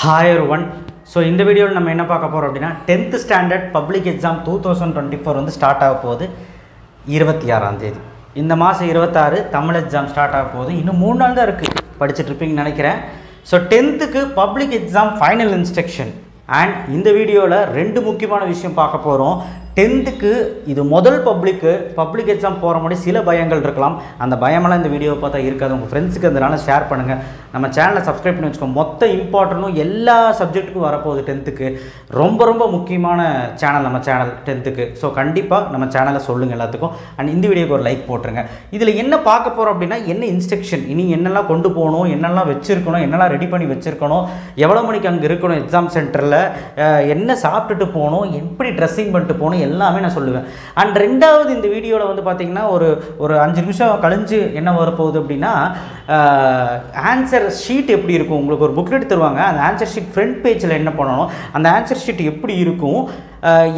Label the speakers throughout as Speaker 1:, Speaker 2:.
Speaker 1: Hi everyone. So in the video நம்ம என்ன பார்க்க போறோம் அப்படினா 10th standard public exam 2024 வந்து ஸ்டார்ட் ஆக போகுது 26 ஆம் தேதி. இந்த மாசம் 26 தமிழ் எக்ஸாம் ஸ்டார்ட் ஆக போகுது. இன்னும் 3 நாள் தான் இருக்கு. படிச்சிட்டு இருப்பீங்கன்னு நினைக்கிறேன். So 10th க்கு public exam final instruction and இந்த வீடியோல ரெண்டு முக்கியமான விஷயம் பார்க்க போறோம். 10th க்கு இது முதல் பப்ளிக் எக்ஸாம் போற முன்னாடி சில பயங்கள் இருக்கலாம். அந்த பயமெல்லாம் இந்த வீடியோவை பார்த்தா இருக்காது. உங்க ஃப்ரெண்ட்ஸ்க்கு அதனால ஷேர் பண்ணுங்க. நம்ம சேனலை சப்ஸ்கிரைப் பண்ணி வச்சுக்கோங்க. மொத்த இம்பார்ட்டன்ட்டும் எல்லா சப்ஜெக்ட்டுக்கும் வரப்போகுது 10th க்கு. ரொம்ப முக்கியமான சேனல் நம்ம சேனல் 10th க்கு. ஸோ கண்டிப்பாக நம்ம சேனலை சொல்லுங்கள் எல்லாத்துக்கும். அண்ட் இந்த வீடியோக்கு ஒரு லைக் போட்டுருங்க. இதில் என்ன பார்க்க போகிறோம் அப்படின்னா என்ன இன்ஸ்ட்ரக்ஷன், இனி என்னெல்லாம் கொண்டு போகணும், என்னெல்லாம் வச்சுருக்கணும், என்னெல்லாம் ரெடி பண்ணி வச்சுருக்கணும், எவ்வளோ மணிக்கு அங்கே இருக்கணும் எக்ஸாம் சென்டரில், என்ன சாப்பிட்டுட்டு போகணும், எப்படி ட்ரெஸ்ஸிங் பண்ணிட்டு போகணும் எல்லாமே நான் சொல்லுவேன். அண்ட் ரெண்டாவது இந்த வீடியோவில் வந்து பார்த்தீங்கன்னா ஒரு 5 நிமிஷம் கழிஞ்சு என்ன வரப்போகுது அப்படின்னா ஆன்சர் ஷீட் எப்படி இருக்கும். உங்களுக்கு ஒரு புக்லெட் தருவாங்க. அந்த ஆன்சர் ஷீட் ஃப்ரண்ட் பேஜில் என்ன பண்ணணும், அந்த ஆன்சர் ஷீட் எப்படி இருக்கும்,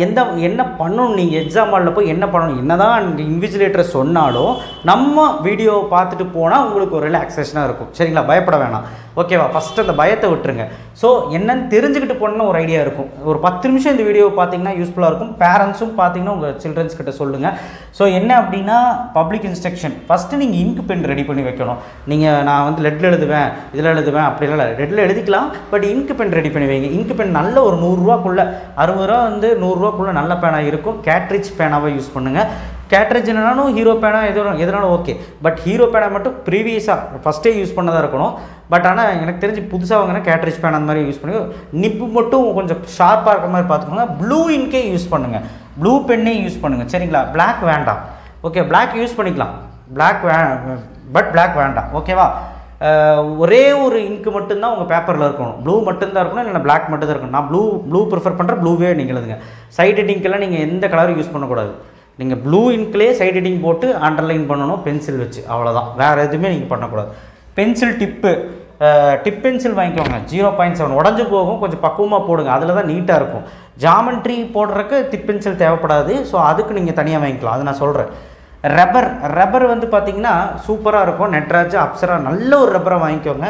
Speaker 1: என்ன பண்ணணும், நீங்கள் எக்ஸாம் ஹாலில் போய் என்ன பண்ணணும், என்னதான் இன்விஜிலேட்டர் சொன்னாலும் நம்ம வீடியோவை பார்த்துட்டு போனால் உங்களுக்கு ஒரு ரிலாக்ஸேஷனாக இருக்கும். சரிங்களா, பயப்பட வேணாம். ஓகேவா, ஃபஸ்ட்டு அந்த பயத்தை விட்டுருங்க. ஸோ என்னன்னு தெரிஞ்சுக்கிட்டு போனால் ஒரு ஐடியா இருக்கும். ஒரு 10 நிமிஷம் இந்த வீடியோவை பார்த்தீங்கன்னா யூஸ்ஃபுல்லாக இருக்கும். பேரண்ட்ஸும் பார்த்தீங்கன்னா உங்கள் சில்ட்ரன்ஸ் கிட்ட சொல்லுங்கள். ஸோ என்ன அப்படின்னா பப்ளிக் இன்ஸ்ட்ரக்ஷன் ஃபஸ்ட்டு நீங்கள் இங்க் பென் ரெடி பண்ணி வைக்கணும். நான் வந்து லெட்டில் எழுதுவேன், இதில் எழுதுவேன் அப்படிலாம் இல்லை. லெட்டில் எழுதிக்கலாம், பட் இங்க் பென் ரெடி பண்ணி வைங்க. இங்க் பென் நல்ல ஒரு 100 ரூபாக்குள்ளே 60 ரூபா வந்து 100 ரூபாக்குள்ளே நல்ல பேனாக இருக்கும். கேட்ரிட்ஜ் பேனாவை யூஸ் பண்ணுங்கள். கேட்ரிட்ஜ் என்னன்னாலும் ஹீரோ பேனா எதுனாலும் ஓகே. பட் ஹீரோ பேனா மட்டும் ப்ரீவியஸாக ஃபஸ்ட்டே யூஸ் பண்ணதாக இருக்கணும். பட் ஆனால் எனக்கு தெரிஞ்சு புதுசாக வாங்கினா கேட்ரிட்ஜ் பேனா அந்த மாதிரி யூஸ் பண்ணி நிப்பு மட்டும் கொஞ்சம் ஷார்ப்பாக இருக்கிற மாதிரி பார்த்துக்கோங்க. ப்ளூ இன்கே யூஸ் பண்ணுங்கள், ப்ளூ பென்னே யூஸ் பண்ணுங்கள். சரிங்களா, பிளாக் வேண்டாம். ஓகே, பிளாக் யூஸ் பண்ணிக்கலாம், பட் பிளாக் வேண்டாம். ஓகேவா, ஒரே ஒரு இங்கு மட்டும்தான் உங்கள் பேப்பரில் இருக்கணும். ப்ளூ மட்டும்தான் இருக்கணும், இல்லைன்னா பிளாக் மட்டும்தான் இருக்கணும். நான் ப்ளூ ப்ரிஃபர் பண்ணுறேன். ப்ளூவே நீங்கள் எழுதுங்க. சைட் இங்க்கெல்லாம் நீங்கள் எந்த கலரும் யூஸ் பண்ணக்கூடாது. நீங்கள் ப்ளூ இங்க்லேயே சைட் எடிங் போட்டு அண்டர்லைன் பண்ணணும் பென்சில் வச்சு, அவ்வளோதான். வேறு எதுவுமே நீங்கள் பண்ணக்கூடாது. பென்சில் டிப் பென்சில் வாங்கிக்கோங்க. 0.7 உடஞ்சி போகும், கொஞ்சம் பக்குவமாக போடுங்க. அதில் தான் நீட்டாக இருக்கும். ஜாமெண்ட்ரி போடுறதுக்கு டிப் பென்சில் தேவைப்படாது. ஸோ அதுக்கு நீங்கள் தனியாக வாங்கிக்கலாம், அது நான் சொல்கிறேன். ரப்பர் வந்து பார்த்திங்கன்னா சூப்பராக இருக்கும். நட்ராஜ், அப்சரா நல்ல ஒரு ரப்பரை வாங்கிக்கோங்க.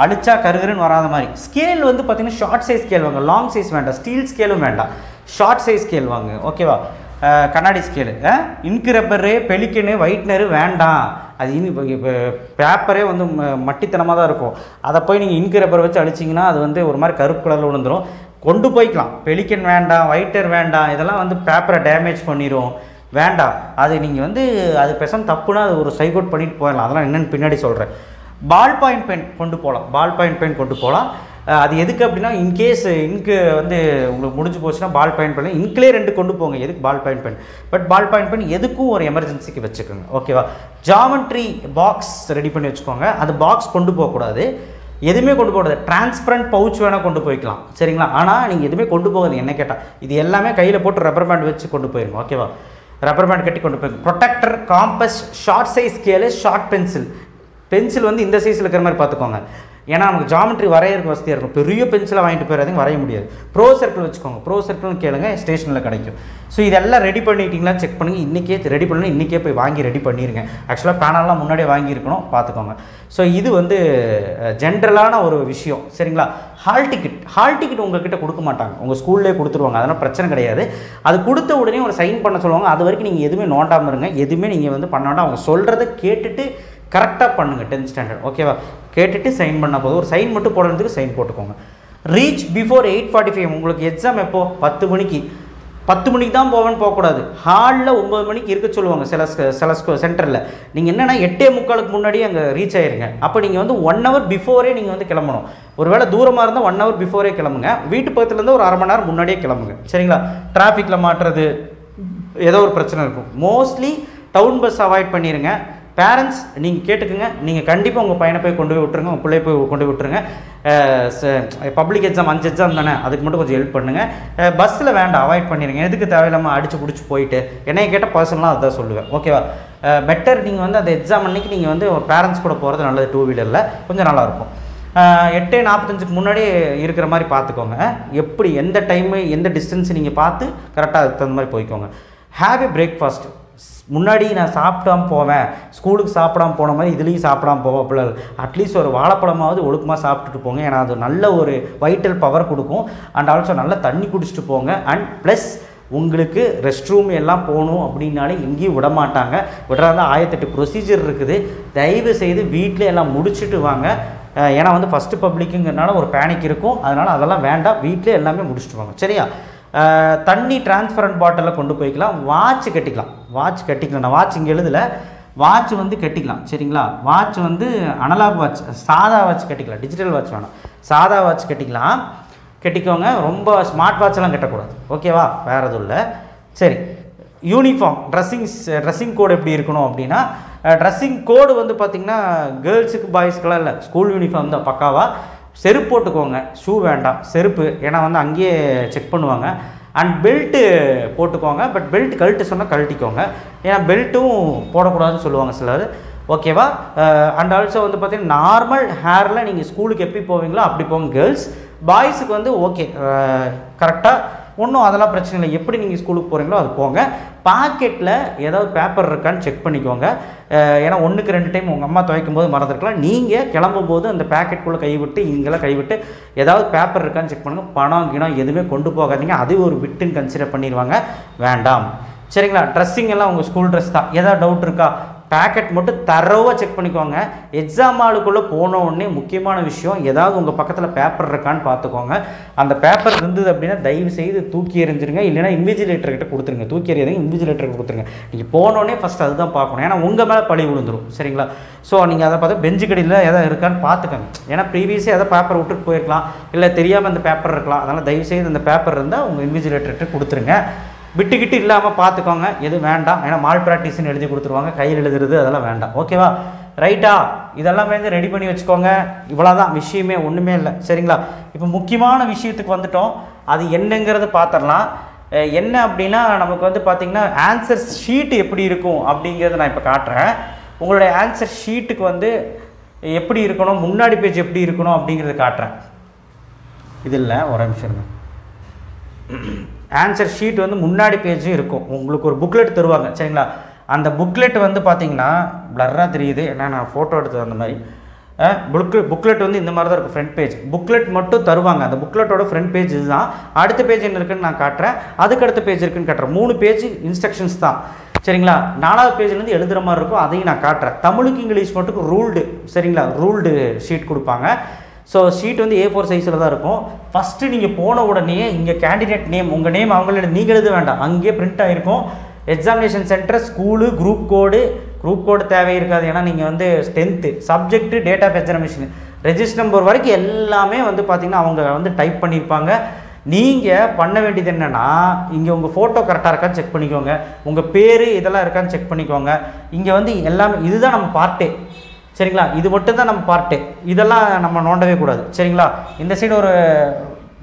Speaker 1: அடித்தா கருகருன்னு வராத மாதிரி. ஸ்கேல் வந்து பார்த்திங்கன்னா ஷார்ட் சைஸ் ஸ்கேல் வாங்க, லாங் சைஸ் வேண்டாம். ஸ்டீல் ஸ்கேலும் வேண்டாம், ஷார்ட் சைஸ் ஸ்கேல் வாங்க. ஓகேவா, கண்ணாடி ஸ்கேலு. இன்கு ரப்பரு, பெலிக்கனு, ஒயிட்னரு வேண்டாம். அது பேப்பரே வந்து மட்டித்தனமாக தான் இருக்கும். அதை போய் நீங்கள் இன்கு ரப்பரை வச்சு அடிச்சிங்கன்னா அது வந்து ஒரு மாதிரி கருப்பு கலரில் விழுந்துடும். கொண்டு போய்க்கலாம். பெலிக்கன் வேண்டாம், ஒயிட்டர் வேண்டாம். இதெல்லாம் வந்து பேப்பரை டேமேஜ் பண்ணிடும், வேண்டாம். அது நீங்கள் வந்து அது பெசம் தப்புனா அது ஒரு சைக் அவுட் பண்ணிட்டு போயிடலாம். அதெல்லாம் என்னென்னு பின்னாடி சொல்கிறேன். பால் பாயிண்ட் பென் கொண்டு போகலாம். அது எதுக்கு அப்படின்னா இன்கேஸ் இங்கு வந்து உங்களுக்கு முடிஞ்சு போச்சுன்னா பால் பாயிண்ட் பென் இன்க்லே 2 கொண்டு போங்க. எதுக்கு ball point pen, but ball point pen எதுக்கும் ஒரு எமர்ஜென்சிக்கு வச்சுக்கோங்க. ஓகேவா, ஜாமெண்ட்ரி பாக்ஸ் ரெடி பண்ணி வச்சுக்கோங்க. அது பாக்ஸ் கொண்டு போகக்கூடாது, எதுவுமே கொண்டு போகக்கூடாது. டிரான்ஸ்பரண்ட் பவுச் வேணால் கொண்டு போய்க்கலாம். சரிங்களா, ஆனால் நீங்கள் எதுவுமே கொண்டு போகாது. என்ன கேட்டால் இது எல்லாமே கையில் போட்டு ரப்பர் பேண்ட் வச்சு கொண்டு போயிருங்க. ஓகேவா, ரப்பர் பேண்ட் கட்டி கொண்டு போயிருங்க. Protector, compass, short size scale, short pencil வந்து இந்த சைஸில் இருக்கிற மாதிரி பார்த்துக்கோங்க. ஏன்னா நமக்கு ஜாமெட்ரி வரையறதுக்கு வசதியாக இருக்கும். பெரிய பென்சிலாக வாங்கிட்டு போயிடாதீங்க, வரைய முடியாது. ப்ரோ சர்க்கிள் வச்சுக்கோங்க. ப்ரோ சர்க்கிள்னு கேளுங்க, ஸ்டேஷனில் கிடைக்கும். ஸோ இதெல்லாம் ரெடி பண்ணிட்டீங்களா செக் பண்ணுங்கள். இன்றைக்கே ரெடி பண்ணணும், இன்றைக்கே போய் வாங்கி ரெடி பண்ணிடுங்க. ஆக்சுவலாக பேனல்லாம் முன்னாடியே வாங்கியிருக்கணும், பார்த்துக்கோங்க. ஸோ இது வந்து ஜென்ரலான ஒரு விஷயம். சரிங்களா, ஹால் டிக்கெட் உங்கள்கிட்ட கொடுக்க மாட்டாங்க, உங்கள் ஸ்கூல்லேயே கொடுத்துருவாங்க. அதனால் பிரச்சனை கிடையாது. அது கொடுத்த உடனே ஒரு சைன் பண்ண சொல்லுவாங்க. அது வரைக்கும் நீங்கள் எதுவுமே நோண்டாமல் இருங்க. எதுவுமே நீங்கள் வந்து பண்ண வேண்டாம். அவங்க சொல்கிறத கேட்டுட்டு கரெக்டாக பண்ணுங்கள். 10th ஸ்டாண்டர்ட் ஓகேவா, கேட்டுட்டு சைன் பண்ண போதும். ஒரு சைன் மட்டும் போடுறதுக்கு சைன் போட்டுக்கோங்க. Reach before 8:45. உங்களுக்கு எக்ஸாம் எப்போ? 10 மணிக்கு. 10 மணிக்கு தான் போவேன்னு போகக்கூடாது. ஹாலில் 9 மணிக்கு இருக்க சொல்லுவாங்க சில சென்டரில். நீங்கள் என்னென்னா 8:45 முன்னாடியே அங்கே ரீச் ஆகிருங்க. அப்போ நீங்கள் வந்து 1 hour பிஃபோரே நீங்கள் வந்து கிளம்பணும். ஒருவேளை தூரமாக இருந்தால் 1 hour பிஃபோரே கிளம்புங்க. வீட்டு பக்கத்துலேருந்து ஒரு 1/2 மணி நேரம் முன்னாடியே கிளம்புங்க. சரிங்களா, டிராஃபிக்கில் மாட்டுறது ஏதோ ஒரு பிரச்சனை இருக்கும். மோஸ்ட்லி டவுன் பஸ் அவாய்ட் பண்ணிடுங்க. பேரண்ட்ஸ் நீங்கள் கேட்டுக்குங்க. நீங்கள் கண்டிப்பாக உங்கள் பையனை போய் கொண்டு போய் விட்டுருங்க, உங்கள் பிள்ளைய போய் கொண்டு போய் விட்டுருங்க. பப்ளிக் எக்ஸாம் 5 எக்ஸாம் தானே, அதுக்கு மட்டும் கொஞ்சம் ஹெல்ப் பண்ணுங்கள். பஸ்ஸில் வேண்டாம், அவாய்ட் பண்ணிடுங்க. எதுக்கு தேவையில்லாமல் அடிச்சு பிடிச்சி போயிட்டு என்னைய கேட்டால் பர்சனலாக அதுதான் சொல்லுவேன். ஓகேவா, பெட்டர் நீங்கள் வந்து அந்த எக்ஸாம் அன்றைக்கி நீங்கள் வந்து பேரண்ட்ஸ் கூட போகிறது நல்லது. 2 வீலரில் கொஞ்சம் நல்லாயிருக்கும். 8:45 முன்னாடி இருக்கிற மாதிரி பார்த்துக்கோங்க. எப்படி எந்த டைமு எந்த டிஸ்டன்ஸ் நீங்கள் பார்த்து கரெக்டாக அதுக்கு தகுந்த மாதிரி போய்க்கோங்க. Have a breakfast. முன்னாடி நான் சாப்பிடாம போவேன், ஸ்கூலுக்கு சாப்பிடாம போன மாதிரி இதுலேயும் சாப்பிடாம போவேன் அப்படிலாம். அட்லீஸ்ட் ஒரு வாழைப்பழமாவது ஒழுக்கமாக சாப்பிட்டுட்டு போங்க. ஏன்னா அது நல்ல ஒரு வைட்டல் பவர் கொடுக்கும். அண்ட் ஆல்சோ நல்லா தண்ணி குடிச்சிட்டு போங்க. அண்ட் ப்ளஸ் உங்களுக்கு ரெஸ்ட் ரூம் எல்லாம் போகணும் அப்படின்னாலே எங்கேயும் விட மாட்டாங்க. விடுறாங்க 1008 ப்ரொசீஜர் இருக்குது. தயவு செய்து வீட்டில் எல்லாம் முடிச்சுட்டு வாங்க. ஏன்னா வந்து ஃபஸ்ட்டு பப்ளிக்குங்கிறனால ஒரு பேனிக் இருக்கும். அதனால் அதெல்லாம் வேண்டாம், வீட்டிலே எல்லாமே முடிச்சுட்டு வாங்க. சரியா? தண்ணி டிரான்ஸ்பரண்ட் பாட்டிலில் கொண்டு போய்க்கலாம். வாட்ச் கட்டிக்கலாம். நான் வாட்ச் இங்கே எழுதலை, வாட்ச் வந்து கட்டிக்கலாம். சரிங்களா? வாட்ச் வந்து அனலாக் வாட்ச், சாதா வாட்ச் கட்டிக்கலாம். டிஜிட்டல் வாட்ச் வேணாம், சாதா வாட்ச் கட்டிக்கோங்க. ரொம்ப ஸ்மார்ட் வாட்செல்லாம் கட்டக்கூடாது. ஓகேவா? வேறு எதுவும் இல்லை. சரி, யூனிஃபார்ம் ட்ரெஸ்ஸிங் கோடு எப்படி இருக்கணும் அப்படின்னா, ட்ரெஸ்ஸிங் கோடு வந்து பார்த்திங்கன்னா கேர்ள்ஸுக்கு பாய்ஸுக்கெல்லாம் இல்லை, ஸ்கூல் யூனிஃபார்ம் தான் பக்காவாக. செருப்பு போட்டுக்கோங்க, ஷூ வேண்டாம். செருப்பு ஏன்னா வந்து அங்கேயே செக் பண்ணுவாங்க. அண்ட் பெல்ட்டு போட்டுக்கோங்க. பட் பெல்ட் கழட்டு சொன்னால் கழட்டிக்கோங்க. ஏன்னா பெல்ட்டும் போடக்கூடாதுன்னு சொல்லுவாங்க சிலர். ஓகேவா? அண்ட் ஆல்சோ வந்து பார்த்திங்கன்னா நார்மல் ஹேரில் நீங்கள் ஸ்கூலுக்கு எப்படி போவீங்களோ அப்படி போங்க கேர்ள்ஸ். பாய்ஸுக்கு வந்து ஓகே கரெக்டாக, ஒன்றும் அதெல்லாம் பிரச்சனை இல்லை. எப்படி நீங்கள் ஸ்கூலுக்கு போகிறீங்களோ அது போங்க. பாக்கெட்டில் ஏதாவது பேப்பர் இருக்கான்னு செக் பண்ணிக்கோங்க. ஏன்னா 1க்கு 2 டைம் உங்கள் அம்மா துவைக்கும் போது மறந்துருக்கலாம். நீங்கள் கிளம்பும் போது அந்த பேக்கெட்டுக்குள்ளே கைவிட்டு இங்கெல்லாம் கைவிட்டு ஏதாவது பேப்பர் இருக்கான்னு செக் பண்ணுங்கள். பணம் கிணம் எதுவுமே கொண்டு போகாதீங்க. அது ஒரு பிட்டுன்னு கன்சிடர் பண்ணிடுவாங்க, வேண்டாம். சரிங்களா? ட்ரெஸ்ஸிங் எல்லாம் உங்கள் ஸ்கூல் ட்ரெஸ் தான். ஏதாவது டவுட் இருக்கா? பேக்கெட் மட்டும் தரோவாக செக் பண்ணிக்கோங்க. எக்ஸாம் ஹாலுக்குள்ளே போன உடனே முக்கியமான விஷயம், ஏதாவது உங்கள் பக்கத்தில் பேப்பர் இருக்கான்னு பார்த்துக்கோங்க. அந்த பேப்பர் இருந்தது அப்படின்னா தயவு செய்து தூக்கி எறிஞ்சிருங்க, இல்லைனா இன்விஜிலேட்டர்கிட்ட கொடுத்துருங்க. தூக்கி எறியாதீங்க, இன்விஜிலேட்டருக்கு கொடுத்துருங்க. நீங்கள் போனோடனே ஃபஸ்ட் அதுதான் பார்க்கணும். ஏன்னா உங்கள் மேலே பழி விழுந்துடும். சரிங்களா? ஸோ நீங்கள் அதை பார்த்து பெஞ்சு கடையில் எதாவது இருக்கான்னு பார்த்துக்கோங்க. ஏன்னா ப்ரீவியஸாக எதாவது பேப்பர் விட்டுட்டு போயிருக்கலாம், இல்லை தெரியாமல் அந்த பேப்பர் இருக்கலாம். அதனால் தயவு செய்து அந்த பேப்பர் இருந்தால் உங்கள் இன்விஜிலேட்டர்கிட்ட கொடுத்துருங்க. விட்டுக்கிட்டு இல்லாமல் பார்த்துக்கோங்க, எதுவும் வேண்டாம். ஏன்னா மால் ப்ராக்டிஸ்ன்னு எழுதி கொடுத்துருவாங்க, கையில் எழுதுறது அதெல்லாம் வேண்டாம். ஓகேவா? ரைட்டா? இதெல்லாம் வந்து ரெடி பண்ணி வச்சுக்கோங்க. இவ்வளோதான் விஷயமே, ஒன்றுமே இல்லை. சரிங்களா? இப்போ முக்கியமான விஷயத்துக்கு வந்துட்டோம். அது என்னங்கிறது பார்த்துடலாம். என்ன அப்படின்னா, நமக்கு வந்து பார்த்திங்கன்னா ஆன்சர் ஷீட்டு எப்படி இருக்கும் அப்படிங்கிறத நான் இப்போ காட்டுறேன். உங்களுடைய ஆன்சர் ஷீட்டுக்கு வந்து எப்படி இருக்கணும், முன்னாடி பேஜ் எப்படி இருக்கணும் அப்படிங்கிறத காட்டுறேன். இது இல்லை, ஒரு நிமிஷம். ஆன்சர் ஷீட் வந்து முன்னாடி பேஜும் இருக்கும். உங்களுக்கு ஒரு புக்லெட் தருவாங்க. சரிங்களா? அந்த புக்லெட் வந்து பார்த்திங்கன்னா பிளர்ராக தெரியுது, ஏன்னா நான் ஃபோட்டோ எடுத்தது அந்த மாதிரி. புக்லெட் வந்து இந்த மாதிரி தான் இருக்கும். ஃப்ரண்ட் பேஜ் புக்லெட் மட்டும் தருவாங்க. அந்த புக்லெட்டோட ஃப்ரண்ட் பேஜ் இதுதான். அடுத்த பேஜ் என்ன இருக்குன்னு நான் காட்டுறேன், அதுக்கு அடுத்த பேஜ் இருக்குன்னு காட்டுறேன். 3 பேஜ் இன்ஸ்ட்ரக்ஷன்ஸ் தான். சரிங்களா? 4வது பேஜ்லேருந்து எழுதுகிற மாதிரி இருக்கும், அதையும் நான் காட்டுறேன். தமிழுக்கு இங்கிலீஷ் மட்டும் ரூல்டு. சரிங்களா? ரூல்டு ஷீட் கொடுப்பாங்க. ஸோ ஷீட் வந்து A4 சைஸில் தான் இருக்கும். ஃபஸ்ட்டு நீங்கள் போன உடனே இங்கே கேண்டிடேட் நேம், உங்கள் நேம் அவங்களோட நீங்கள் எழுத வேண்டாம், அங்கேயே பிரிண்ட் ஆகிருக்கும். Examination centre, school, group code தேவை இருக்காது. ஏன்னா நீங்கள் வந்து 10th subject, date of examination, register number வரைக்கும் எல்லாமே வந்து பார்த்திங்கன்னா அவங்க வந்து டைப் பண்ணியிருப்பாங்க. நீங்கள் பண்ண வேண்டியது என்னென்னா, இங்கே உங்கள் ஃபோட்டோ கரெக்டாக இருக்கான்னு செக் பண்ணிக்கோங்க, உங்கள் பேர் இதெல்லாம் இருக்கான்னு செக் பண்ணிக்கோங்க. இங்கே வந்து எல்லாமே இதுதான் நம்ம பார்ட்டே. சரிங்களா? இது மட்டும்தான் நம்ம பார்ட்டு, இதெல்லாம் நம்ம நோண்டவே கூடாது. சரிங்களா? இந்த சைடு ஒரு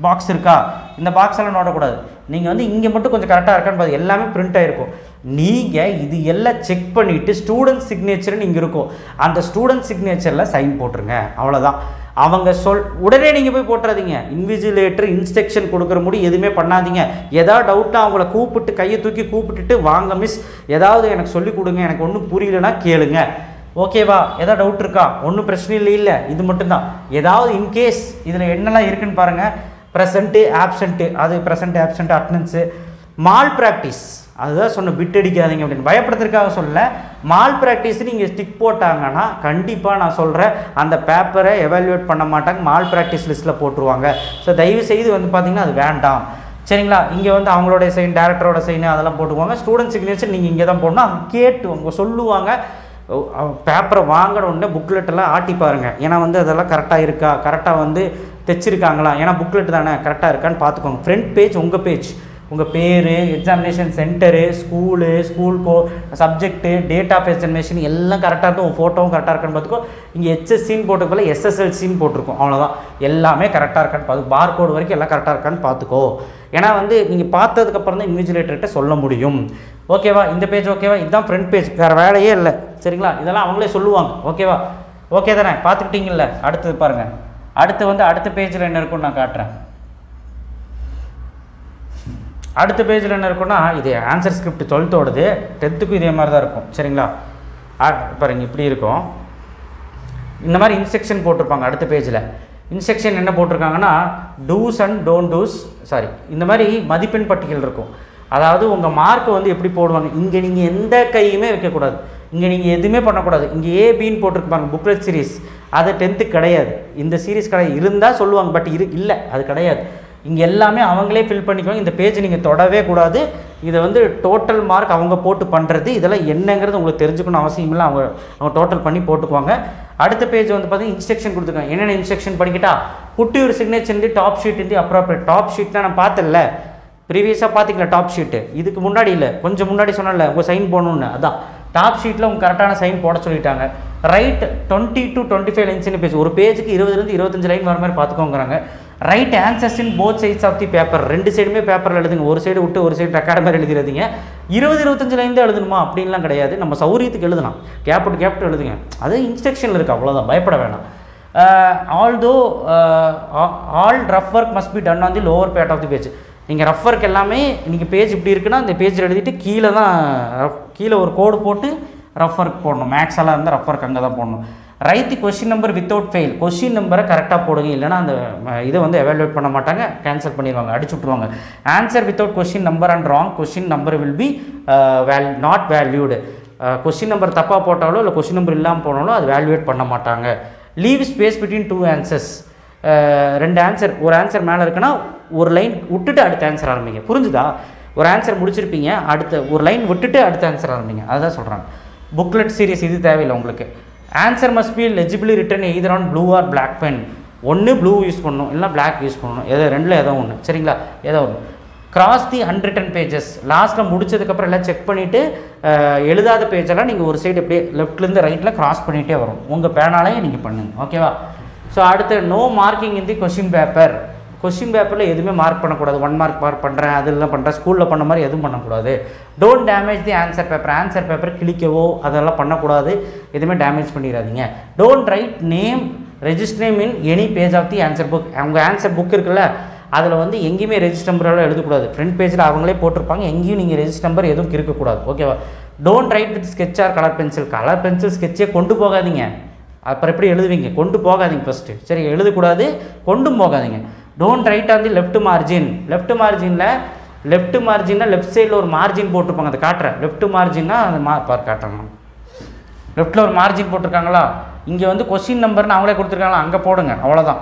Speaker 1: பாக்ஸ் இருக்கா, இந்த பாக்ஸ் எல்லாம் நோண்டக்கூடாது. நீங்கள் வந்து இங்கே மட்டும் கொஞ்சம் கரெக்டாக இருக்கான்னு பார்த்து எல்லாமே பிரிண்ட் ஆகிருக்கும். நீங்கள் இது எல்லாம் செக் பண்ணிவிட்டு ஸ்டூடெண்ட் சிக்னேச்சர்னு இங்கே இருக்கும், அந்த ஸ்டூடெண்ட் சிக்னேச்சரில் சைன் போட்டுருங்க. அவ்வளோதான். அவங்க உடனே நீங்கள் போய் போட்டுறாதீங்க. இன்விஜிலேட்டர் இன்ஸ்ட்ரக்ஷன் கொடுக்குற முடி எதுவுமே பண்ணாதீங்க. ஏதாவது டவுட்டாக அவங்கள கூப்பிட்டு கையை தூக்கி கூப்பிட்டுட்டு, வாங்க மிஸ் ஏதாவது எனக்கு சொல்லிக் கொடுங்க, எனக்கு ஒன்றும் புரியலன்னா கேளுங்க. ஓகேவா? ஏதாவது டவுட் இருக்கா? ஒன்றும் பிரச்சனை இல்லை. இது மட்டும்தான். ஏதாவது இன்கேஸ் இதில் என்னெல்லாம் இருக்குன்னு பாருங்கள். ப்ரெசண்ட்டு, ஆப்சண்ட்டு, அது present absent, attendance, mall practice, அதுதான் சொன்ன பிட் அடிக்காதீங்க அப்படின்னு பயப்படுறதுக்காக சொல்ல. மால் ப்ராக்டிஸ் நீங்கள் ஸ்டிக் போட்டாங்கன்னா கண்டிப்பாக நான் சொல்கிறேன் அந்த பேப்பரை எவாலுவேட் பண்ண மாட்டாங்க, மால் ப்ராக்டிஸ் லிஸ்ட்டில் போட்டுருவாங்க. ஸோ தயவு செய்து வந்து பார்த்திங்கன்னா அது வேண்டாம். சரிங்களா? இங்கே வந்து அவங்களோட சைன், டேரக்டரோட சைன் அதெல்லாம் போட்டுக்குவாங்க. ஸ்டூடெண்ட் சிக்னேச்சர் நீங்கள் இங்கே தான் போடணும். அவங்க கேட்டு அவங்க சொல்லுவாங்க. பேப்பரை வாங்கின உடனே புக்லெட்டெல்லாம் ஆட்டி பாருங்கள். ஏன்னா வந்து அதெல்லாம் கரெக்டாக இருக்கா, கரெக்டாக வந்து தைச்சிருக்காங்களா, ஏன்னா புக்லெட் தானே கரெக்டாக இருக்கான்னு பார்த்துக்கோங்க. ஃப்ரண்ட் பேஜ் உங்கள் பேஜ், உங்கள் பேர், examination centre, school subject, date of examination எல்லாம் கரெக்டாக இருக்கும். உங்கள் ஃபோட்டோவும் கரெக்டாக இருக்கான்னு பார்த்துக்கோ. இங்கே HSCன்னு போட்டு போல SSLCன்னு போட்டிருக்கோம். அவ்வளோதான். எல்லாமே கரெக்டாக இருக்கான்னு பார்த்து, பார்கோடு வரைக்கும் எல்லாம் கரெக்டாக இருக்கான்னு பார்த்துக்கோ. ஏன்னா வந்து நீங்கள் பார்த்ததுக்கப்புறம் தான் இன்விஜிலேட்டர்கிட்ட சொல்ல முடியும். ஓகேவா? இந்த பேஜ் ஓகேவா? இதுதான் ஃப்ரண்ட் பேஜ், வேறு வேலையே இல்லை. சரிங்களா? இதெல்லாம் அவங்களே சொல்லுவாங்க. ஓகேவா? ஓகே தானே? பார்த்துக்கிட்டீங்கல்ல? அடுத்தது பாருங்கள். அடுத்து வந்து அடுத்த பேஜில் என்ன இருக்குன்னு நான் காட்டுறேன். அடுத்த பேஜில் என்ன இருக்குன்னா இது ஆன்சர் ஸ்கிரிப்ட் 12th 10th இதே மாதிரி தான் இருக்கும் சரிங்களா. பாருங்கள் இப்படி இருக்கும். இந்த மாதிரி இன்ஸ்ட்ரக்ஷன் போட்டிருப்பாங்க. அடுத்த பேஜில் இன்ஸ்ட்ரக்ஷன் என்ன போட்டிருக்காங்கன்னா டூஸ் அண்ட் டோன்ட் டூஸ் இந்த மாதிரி மதிப்பெண் பட்டியல் இருக்கும். அதாவது உங்கள் மார்க்கை வந்து எப்படி போடுவாங்க, இங்கே நீங்கள் எந்த கையுமே வைக்கக்கூடாது, இங்கே நீங்கள் எதுவுமே பண்ணக்கூடாது. இங்கே ஏபின்னு போட்டிருப்பாங்க புக்லெட் சீரீஸ், அது 10th கிடையாது. இந்த சீரீஸ் கிடையாது, இருந்தால் சொல்லுவாங்க, பட் இல்லை அது கிடையாது. இங்கே எல்லாமே அவங்களே ஃபில் பண்ணிக்குவாங்க. இந்த பேஜ் நீங்கள் தொடவே கூடாது. இதை வந்து டோட்டல் மார்க் அவங்க போட்டு பண்ணுறது. இதெல்லாம் என்னங்கிறது உங்களுக்கு தெரிஞ்சுக்கணும் அவசியம் இல்லை. அவங்க டோட்டல் பண்ணி போட்டுக்குவாங்க. அடுத்த பேஜ் வந்து பார்த்தீங்கன்னா இன்ஸ்ட்ரக்ஷன் கொடுத்துருக்காங்க. என்னென்ன இன்ஸ்ட்ரக்ஷன் படிக்கிட்டா புட் யுவர் சிக்னேச்சர் இந்த டாப் ஷீட் இந்த அப்ராப்ரியேட். டாப் ஷீட்லாம் நான் பார்த்தல, ப்ரீவியஸாக பார்த்திங்களா டாப் ஷீட்டு, இதுக்கு முன்னாடி இல்லை கொஞ்சம் முன்னாடி சொன்னல உங்கள் சைன் போடணுன்னு, அதான் டாப் ஷீட்டில் உங்கள் கரெக்டான சைன் போட சொல்லிட்டாங்க. ரைட் 20 to 25 லைன்ஸ்னு பேஜ், ஒரு பேஜுக்கு 20 to 25 லைன் வர மாதிரி பார்த்துக்கோங்கிறாங்க. Write answers in both sides of the paper, 2 சைடுமே பேப்பரில் எழுதுங்க. ஒரு சைடு விட்டு ஒரு சைடு ரெக்கார்டு மாதிரி எழுதிடுறீங்க. 20-25 லைன் தான் எழுதணுமா அப்படின்லாம் கிடையாது, நம்ம சௌரியத்துக்கு எழுதலாம். கேப்ட் எழுதுங்க, அது இன்ஸ்ட்ரக்ஷனில் இருக்குது, அவ்வளோதான், பயப்பட வேணாம். Although all rough work must be done on the lower part of the page. நீங்கள் ரஃப் ஒர்க் எல்லாமே நீங்கள் பேஜ் இப்படி இருக்குன்னா இந்த பேஜில் எழுதிட்டு கீழே தான் கீழே ஒரு கோடு போட்டு ரஃப் ஒர்க் போடணும். மேக்ஸ் எல்லாம் இருந்தால் ரஃப் ஒர்க் அங்கே தான் போடணும். Right the question number without fail, question நம்பரை கரெக்டாக போடுங்க, இல்லைனா அந்த இதை வந்து எவாலுவேட் பண்ண மாட்டாங்க, கேன்சல் பண்ணிடுவாங்க, அடிச்சு விட்ருவாங்க. Answer without question number and wrong question number will be not valued. Question number தப்பாக போட்டாலோ இல்லை கொஸ்டின் நம்பர் இல்லாமல் போனாலும் அது வேல்யூவேட் பண்ண மாட்டாங்க. Leave space between 2 answers, 2 answer, ஒரு ஆன்சர் மேலே இருக்குன்னா ஒரு லைன் விட்டுட்டு அடுத்த ஆன்சர் ஆரம்பிங்க. புரிஞ்சுதா? ஒரு ஆன்சர் முடிச்சிருப்பீங்க, அடுத்த ஒரு லைன் விட்டுட்டு அடுத்த ஆன்சர் ஆரம்பிங்க, அதுதான் சொல்கிறாங்க. புக்லெட் சீரியஸ் இது தேவையில்லை உங்களுக்கு. Answer must be legibly written either on blue or black pen. ஒன்று ப்ளூ யூஸ் பண்ணணும், இல்லை பிளாக் யூஸ் பண்ணணும், ரெண்டில் ஏதோ ஒன்று சரிங்களா. ஏதோ ஒன்று. கிராஸ் தி அன்ரிட்டன் பேஜஸ், லாஸ்ட்டில் முடிச்சதுக்கப்புறம் எல்லாம் செக் பண்ணிவிட்டு எழுதாத பேஜெல்லாம் நீங்கள் ஒரு சைடு எப்படியே லெஃப்ட்லேருந்து ரைட்டில் கிராஸ் பண்ணிகிட்டே வரும். உங்கள் பேனாலேயே நீங்கள் பண்ணுங்க, ஓகேவா. ஸோ அடுத்து no marking in the question paper. Question பேப்பரில் எதுவுமே மார்க் பண்ணக்கூடாது. 1 மார்க் மார்க் பண்ணுறேன் அதெல்லாம் பண்ணுறேன் ஸ்கூலில் பண்ண மாதிரி எதுவும் பண்ணக்கூடாது. Don't damage the answer paper, answer paper கிளிக்கவோ அதெல்லாம் பண்ணக்கூடாது, எதுவுமே டேமேஜ் பண்ணிடாதீங்க. Don't write name register name in any page of the answer book. அவங்க ஆன்சர் புக் இருக்குல்ல அதில் வந்து எங்கேயுமே ரெஜிஸ்டர் நம்பரெல்லாம் எழுதக்கூடாது. ஃப்ரண்ட் பேஜில் அவங்களே போட்டிருப்பாங்க, எங்கேயும் நீங்கள் ரெஜிஸ்டர் நம்பர் எதுவும் இருக்கக்கூடாது, ஓகேவா. Don't write with sketch or colour pencil ஸ்கெட்சே கொண்டு போகாதீங்க. அப்புறம் எப்படி எழுதுவீங்க, கொண்டு போகாதீங்க ஃபஸ்ட்டு, சரி எழுதக்கூடாது, கொண்டும் போகாதீங்க. Don't write on the left margin. Left மார்ஜினில் லெஃப்ட் சைடில் ஒரு மார்ஜின் போட்டிருப்பாங்க, அதை காட்டுறேன். லெஃப்ட் மார்ஜின்னா அந்த காட்டுறாங்க, லெஃப்ட்டில் ஒரு மார்ஜின் போட்டிருக்காங்களா, இங்கே வந்து கொஸ்டின் நம்பர்னு அவங்களே கொடுத்துருக்காங்களா, அங்கே போடுங்க, அவ்வளோதான்,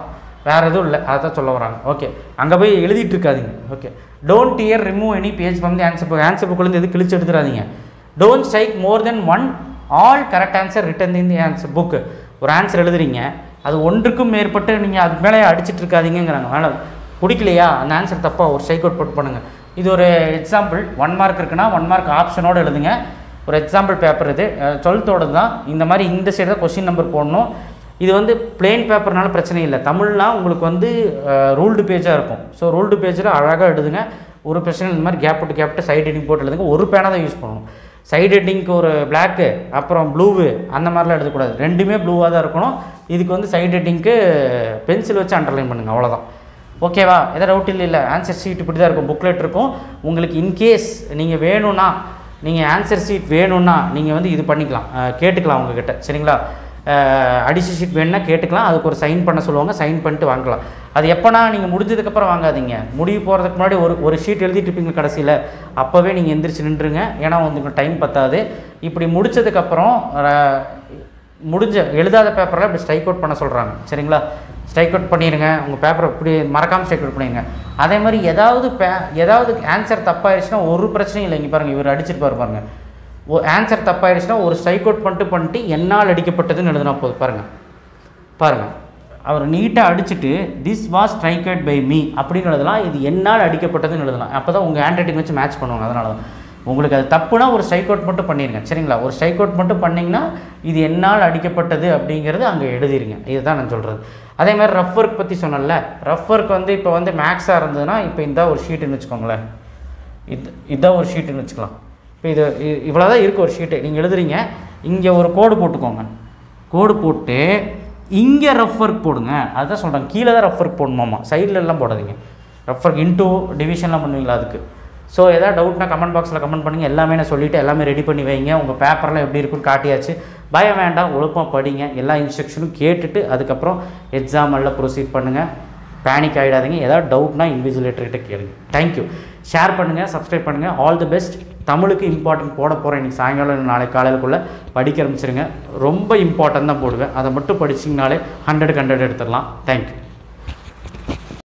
Speaker 1: வேறு எதுவும் இல்லை, அதை தான் சொல்ல வராங்க. ஓகே, அங்கே போய் எழுதிட்டு இருக்காதிங்க. Okay, don't remove any page from the answer book. Answer புக்லேருந்து எது கிழிச்சு எடுத்துடாதீங்க. Don't strike more then 1 all correct answer written in the answer book. ஒரு ஆன்சர் எழுதுறீங்க, அது ஒன்றுக்கும் மேற்பட்டு நீங்கள் அது மேலே அடிச்சுட்டு இருக்காதீங்கிறாங்க. மேலே பிடிக்கலையா அந்த ஆன்சர் தப்பாக ஒரு ஸ்ட்ரைக் அவுட் போட்டு பண்ணுங்கள். இது ஒரு எக்ஸாம்பிள். 1 மார்க் இருக்குன்னா 1 மார்க் ஆப்ஷனோடு எழுதுங்க. ஒரு எக்ஸாம்பிள் பேப்பர் இது 12th தான். இந்த மாதிரி இந்த சைடு தான் கொஸ்டின் நம்பர் போடணும். இது வந்து பிளெயின் பேப்பர்னால பிரச்சனை இல்லை. தமிழ்னா உங்களுக்கு வந்து ரூல்டு பேஜாக இருக்கும். ஸோ ரூல்டு பேஜில் அழகாக எழுதுங்க, ஒரு பிரச்சனை. இந்த மாதிரி கேப் விட்டு சைட் ஹெட்டிங் போட்டு எழுதுங்க. ஒரு பேனை தான் யூஸ் பண்ணணும். சைடு ஹெட்டிங்க்கு ஒரு பிளாக்கு அப்புறம் ப்ளூவு அந்த மாதிரிலாம் எழுதக்கூடாது, ரெண்டுமே ப்ளூவாக தான் இருக்கணும். இதுக்கு வந்து சைடு ஹெட்டிங்க்கு பென்சில் வச்சு அண்டர்லைன் பண்ணுங்கள், அவ்வளோதான், ஓகேவா. எதாவது டவுட் இல்லை. ஆன்சர் ஷீட் இப்படி தான் இருக்கும், புக்லெட் இருக்கும். உங்களுக்கு இன்கேஸ் நீங்கள் வேணும்னா, நீங்கள் ஆன்சர் ஷீட் வேணும்னா நீங்கள் வந்து இது பண்ணிக்கலாம், கேட்டுக்கலாம் உங்ககிட்ட, சரிங்களா. அடிஷன் ஷீட் வேணுன்னா கேட்டுக்கலாம், அதுக்கு ஒரு சைன் பண்ண சொல்லுவாங்க, சைன் பண்ணிட்டு வாங்கலாம். அது எப்போனா நீங்கள் முடிஞ்சதுக்கப்புறம் வாங்காதீங்க. முடிவு போகிறதுக்கு முன்னாடி ஒரு ஷீட் எழுதிட்டு இருப்பீங்க கடைசியில், அப்போவே நீங்கள் எந்திரிச்சு நின்றுங்க, ஏன்னா உங்களுக்கு டைம் பத்தாது. இப்படி முடித்ததுக்கப்புறம் முடிஞ்ச எழுதாத பேப்பரில் இப்படி ஸ்ட்ரைக் அவுட் பண்ண சொல்கிறாங்க, சரிங்களா. ஸ்ட்ரைக் அவுட் பண்ணிடுங்க, உங்கள் பேப்பரை இப்படி மறக்காமல் ஸ்ட்ரைக் அவுட் பண்ணிடுங்க. அதே மாதிரி ஏதாவது ஆன்சர் தப்பாகிடுச்சுன்னா ஒரு பிரச்சனையும் இல்லை. இங்கே பாருங்கள், இவர் அடிச்சுட்டு பாருங்கள், ஆன்சர் தப்பாயிடுச்சுன்னா ஒரு ஸ்ட்ரைக் அவுட் பண்ணிட்டு என்னால் அடிக்கப்பட்டதுன்னு எழுதுனா போதும். பாருங்கள் அவர் நீட்டாக அடிச்சுட்டு திஸ் வாஸ் ஸ்ட்ரைக்கட் பை மீ அப்படின்னு எழுதலாம், இது என்னால் அடிக்கப்பட்டதுன்னு எழுதலாம். அப்போ தான் உங்கள் ஹேண்ட் ரைட்டிங் வச்சு மேட்ச் பண்ணுவாங்க. அதனால தான் உங்களுக்கு அது தப்புனா ஒரு ஸ்ட்ரைக் அவுட் மட்டும் பண்ணிடுங்க, சரிங்களா. ஒரு ஸ்ட்ரைக் அவுட் மட்டும் பண்ணிங்கன்னா இது என்னால் அடிக்கப்பட்டது அப்படிங்கிறது அங்கே எழுதிருங்க. இதுதான் நான் சொல்கிறது. அதே மாதிரி ரஃப் ஒர்க் பற்றி சொன்னல, ரஃப் ஒர்க் வந்து இப்போ வந்து மேக்ஸாக இருந்ததுன்னா இப்போ இந்த ஒரு ஷீட்டுன்னு வச்சுக்கோங்களேன், இதுதான் ஒரு ஷீட்டுன்னு வச்சுக்கலாம். இப்போ இது இவ்வளோ தான் இருக்குது ஒரு ஷீட்டு. நீங்கள் எழுதுறீங்க, இங்கே ஒரு கோடு போட்டுக்கோங்க, கோடு போட்டு இங்கே ரஃப் ஒர்க் போடுங்க. அதுதான் சொல்கிறாங்க, கீழே தான் ரஃப் ஒர்க் போடணுமாம்மா, சைடில் எல்லாம் போடாதீங்க. ரஃப் ஒர்க் இன்டூ டிவிஷன்லாம் பண்ணுவீங்களா, அதுக்கு ஸோ எதாவது டவுட்னா கமெண்ட் பாக்ஸில் கமெண்ட் பண்ணுங்கள். எல்லாமே நான் சொல்லிவிட்டு எல்லாமே ரெடி பண்ணி வைங்க. உங்கள் பேப்பர்லாம் எப்படி இருக்குன்னு காட்டியாச்சு. பயம் வேண்டாம், ஒழுப்பம் படிங்க. எல்லா இன்ஸ்ட்ரக்ஷனும் கேட்டுட்டு அதுக்கப்புறம் எக்ஸாம் எல்லாம் ப்ரொசீட் பண்ணுங்கள். பேனிக் ஆகிடாதீங்க. ஏதாவது டவுட்னா இன்விஜிலேட்டர்கிட்ட கேளுங்க. தேங்க்யூ. ஷேர் பண்ணுங்கள், சப்ஸ்கிரைப் பண்ணுங்கள். All the best. தமிழுக்கு இம்பார்ட்டன்ட் போட போகிறேன். இன்றைக்கி சாயங்காலம் நாளைக்கு காலையிலக்குள்ளே படிக்க ஆரம்பிச்சிருங்க. ரொம்ப இம்பார்ட்டன்ட் தான் போடுவேன். அதை மட்டும் படிச்சிங்கனாலே 100க்கு 100 எடுத்துடலாம். தேங்க்யூ.